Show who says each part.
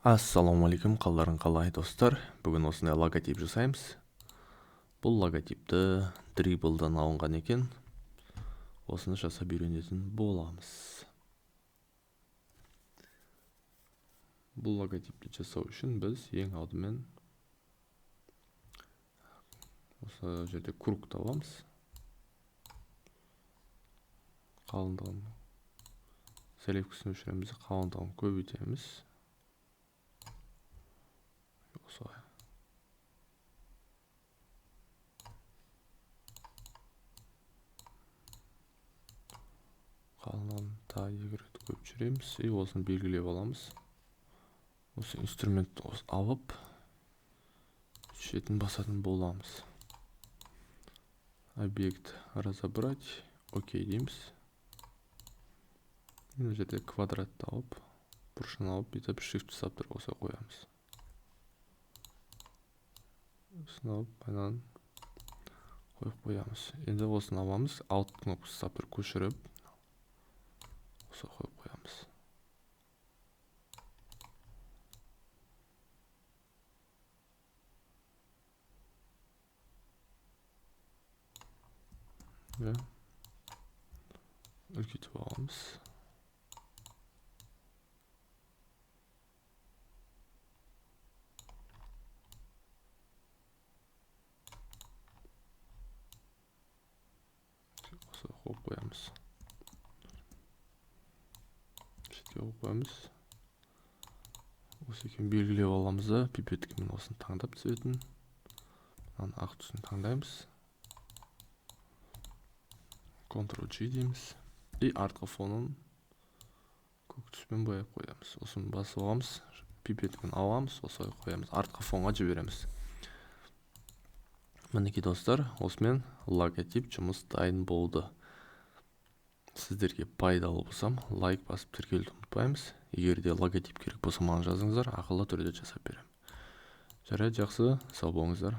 Speaker 1: Ассалаумағалейкум, қалдарың қалай достар. Бүгін осындай логотип жасаймыз. Бұл логотипті Dribble'дан алынған екен. Осыны жасап үйренетін боламыз. Бұл логотипті жасау үшін біз ең алдымен осы жерде круг табамыз. Қалыңдығын селекциясын өшіреміз, қалыңдығын көбейтеміз. Осылай. Қалыңдығын тағы екі рет көп жүреміз. И осыны белгілеп аламыз. Осы инструментті алып шетін басатын боламыз. Объект разобрать. Окей дейміз. Мына жерде квадратты алып, бұрышын алып, бүйтіп shift жасап тұрып осылай қоямыз. Осыны алып, байнан қойып қоямыз. Енді осыны аламыз, alt кнопкасы жасап тұрып көшіріп, осылай қойып қоямыз. Үлкейтіп аламыз. Осылай қойып қоямыз. Шетке қойып қоямыз. Осы екен белгілеп аламыз да, пипеткімен осыны таңдап цветін. Ақ түсін таңдаймыз. Ctrl-G дейміз. И артқы фонын көк түспен бояп қоямыз. Осыны басып аламыз, пипеткімен аламыз, осылай қоямыз. Артқы фонға жібереміз. Мінекей достар, осымен логотип жұмыс дайын болды. Сіздерге пайдалы болсам, лайк басып тіркелуді ұмытпаймыз. Егер де логотип керек болса маған жазыңыздар, ақылы түрде жасап беремін. Жарайды, жақсы, сау болыңыздар.